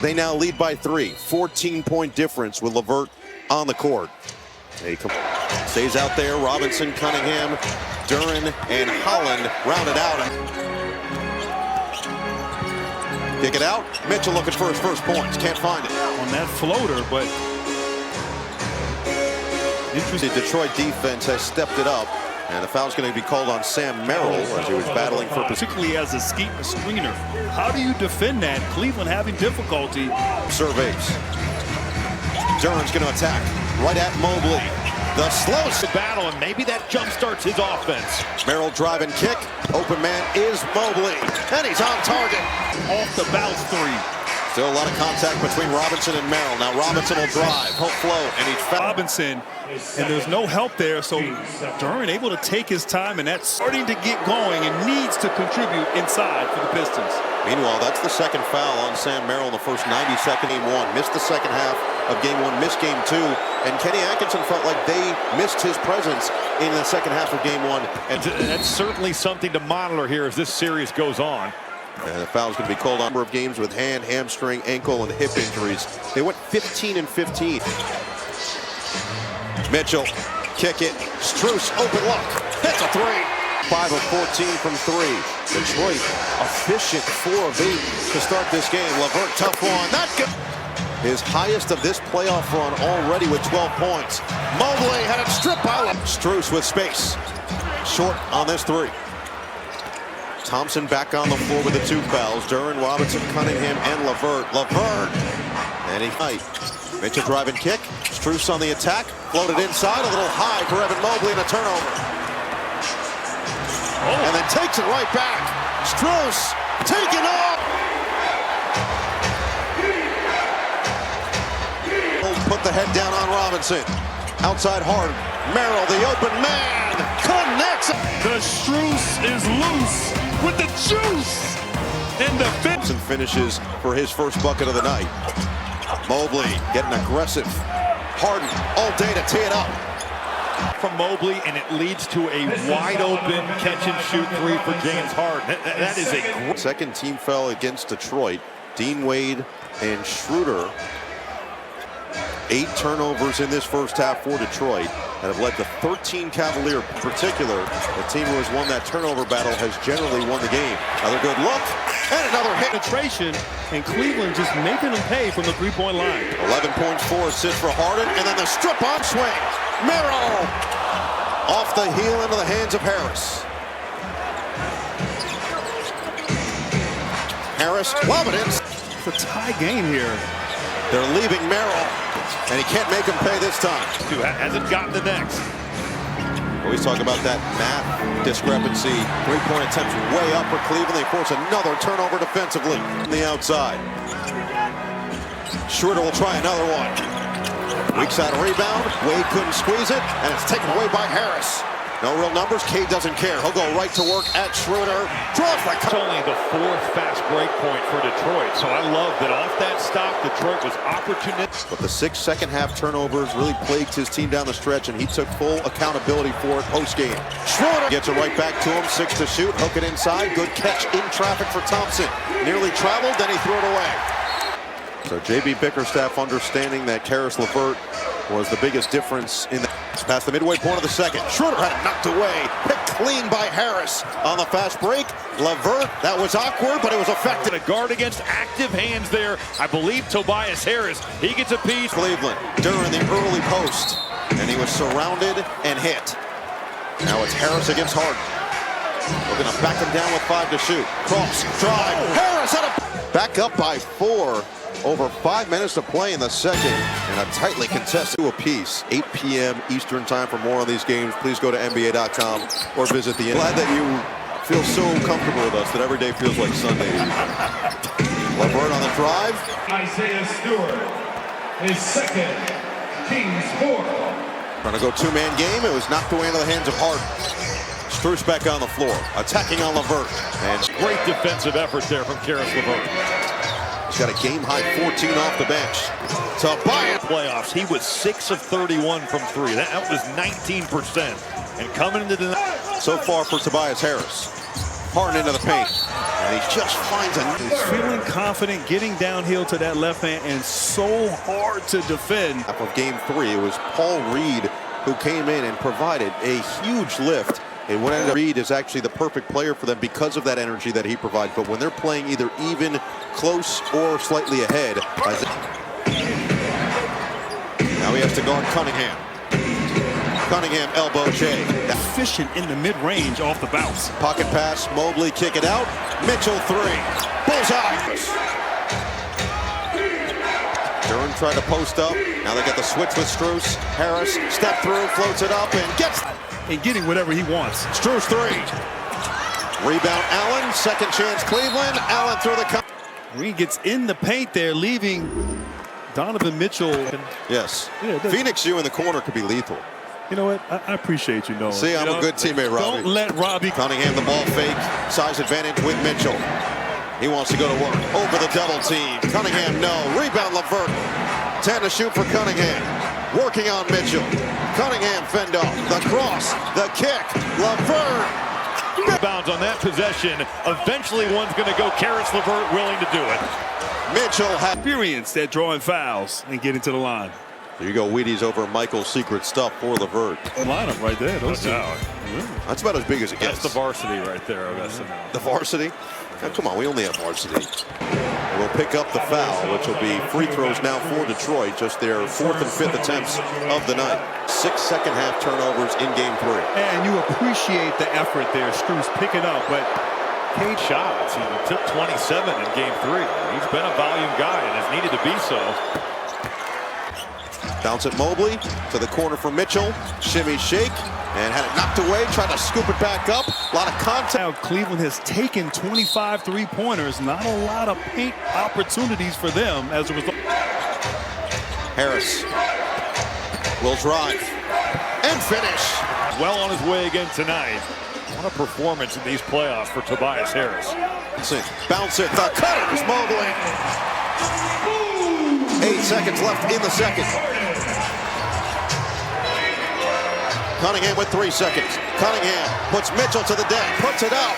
They now lead by 3. 14-point difference with LeVert on the court. Stays out there. Robinson, Cunningham, Duren, and Holland rounded out. Kick it out. Mitchell looking for his first points. Can't find it. On that floater, but the Detroit defense has stepped it up. And the foul's going to be called on Sam Merrill as he was battling for position. Particularly as a screener. How do you defend that? Cleveland having difficulty. Surveys. Duren's going to attack. Right at Mobley. The slowest battle, and maybe that jump starts his offense. Merrill drive and kick. Open man is Mobley. And he's on target. Off the bounce three. Still a lot of contact between Robinson and Merrill. Now Robinson will drive. He'll float. And he's Robinson. And there's no help there. So Duren able to take his time. And that's starting to get going and needs to contribute inside for the Pistons. Meanwhile, that's the second foul on Sam Merrill in the first 90 seconds. Game 1. Missed the second half of Game 1. Missed Game 2. And Kenny Atkinson felt like they missed his presence in the second half of Game 1. And that's certainly something to monitor here as this series goes on. And the foul's going to be called on a number of games with hand, hamstring, ankle, and hip injuries. They went 15 and 15. Mitchell, kick it. Strus, open look. Hits a 3. 5 of 14 from 3. Detroit, efficient 4 of 8 to start this game. LeVert, tough one. Not good. His highest of this playoff run already with 12 points. Mobley had it stripped by Strus with space. Short on this 3. Thompson back on the floor with the 2 fouls. Duren, Robinson, Cunningham, and LeVert. LeVert, and he fight. Mitchell drive and kick. Strus on the attack. Floated inside, a little high for Evan Mobley, and a turnover. And then takes it right back. Strus taken off. Put the head down on Robinson. Outside Harden. Merrill, the open man, connects. The Strus is loose with the juice. And the Thompson finishes for his first bucket of the night. Mobley getting aggressive. Harden all day to tee it up. From Mobley, and it leads to a wide open catch and shoot 3 for James Harden. That is a great second team foul against Detroit. Dean Wade and Schroeder. 8 turnovers in this first half for Detroit that have led to 13 Cavaliers. In particular, the team who has won that turnover battle has generally won the game. Another good look and another hit. Penetration, and Cleveland just making them pay from the 3-point line. 11 points, 4 assists for Harden, and then the strip-on swing. Merrill off the heel into the hands of Harris. Harris, love it. It's a tie game here. They're leaving Merrill, and he can't make him pay this time. Hasn't gotten the next. Always talk about that math discrepancy. 3-point attempts way up for Cleveland. They force another turnover defensively from the outside. Schroeder will try another one. Weak side rebound. Wade couldn't squeeze it, and it's taken away by Harris. No real numbers. Cade doesn't care. He'll go right to work at Schroeder. Draws the It's only the 4th fast break point for Detroit. So I love that off that stop, Detroit was opportunistic. But the 6 second half turnovers really plagued his team down the stretch, and he took full accountability for it post-game. Schroeder gets it right back to him. 6 to shoot. Hook it inside. Good catch in traffic for Thompson. Nearly traveled, then he threw it away. So J.B. Bickerstaff understanding that Caris LeVert was the biggest difference in the past the midway point of the second. Schroeder had it knocked away. Picked clean by Harris on the fast break. LeVert, that was awkward, but it was effective. A guard against active hands there. I believe Tobias Harris. He gets a piece. Cleveland during the early post, and he was surrounded and hit. Now it's Harris against Harden. We're going to back him down with 5 to shoot. Cross, drive. Harris had a back up by 4. Over 5 minutes to play in the second, and a tightly contested apiece. 8 p.m. Eastern time. For more on these games, please go to NBA.com or visit the. Glad that you feel so comfortable with us that every day feels like Sunday. LeVert on the drive. Isaiah Stewart, his second Kings 4. Trying to go 2-man game. It was knocked away into the hands of Harden. Strus back on the floor, attacking on LeVert, and great defensive effort there from Caris LeVert. He's got a game-high 14 off the bench. Tobias. Playoffs, he was 6 of 31 from 3. That was 19%. And coming into the so far for Tobias Harris. Harden into the paint. And he just finds He's feeling confident, getting downhill to that left hand, and so hard to defend. Of game 3, it was Paul Reed who came in and provided a huge lift. And when Reed is actually the perfect player for them because of that energy that he provides. But when they're playing either even, close, or slightly ahead. Now he has to guard Cunningham. Cunningham elbow J. Efficient in the mid-range off the bounce. Pocket pass, Mobley kick it out. Mitchell 3. Bullseye. Duren tried to post up. Now they got the switch with Strus. Harris step through, floats it up, and gets. And getting whatever he wants. Strus 3. Rebound Allen. Second chance Cleveland. Allen through the. Reed gets in the paint there, leaving Donovan Mitchell. Yes. Yeah, Phoenix U in the corner could be lethal. You know what? I appreciate you, Noah. See, I'm a good teammate, Robbie. Don't let Robbie. Cunningham the ball fake. Size advantage with Mitchell. He wants to go to work. Over the double team. Cunningham, no. Rebound, LeVert. 10 to shoot for Cunningham. Working on Mitchell. Cunningham fend off. The cross. The kick. LeVert. Rebounds on that possession. Eventually one's going to go. Karis LeVert willing to do it. Mitchell has Experience at drawing fouls and getting to the line. There you go, Wheaties over Michael's secret stuff for LeVert. Lineup right there. Those two. That's about as big as it gets. That's the varsity right there. The varsity? Now, come on, we only have varsity. We'll pick up the foul, which will be free throws now for Detroit. Just their 4th and 5th attempts of the night. 6 second-half turnovers in Game 3. And you appreciate the effort there, Strus picking up, but 8 shots. He took 27 in Game 3. He's been a volume guy and has needed to be so. Bounce it Mobley to the corner for Mitchell. Shimmy shake and had it knocked away. Tried to scoop it back up. A lot of contact. now Cleveland has taken 25 three-pointers. Not a lot of paint opportunities for them as a result. Harris will drive and finish. Well on his way again tonight. What a performance in these playoffs for Tobias Harris. Bounce it. The cutters. Mobley. 8 seconds left in the second. Cunningham with 3 seconds. Cunningham puts Mitchell to the deck. Puts it up.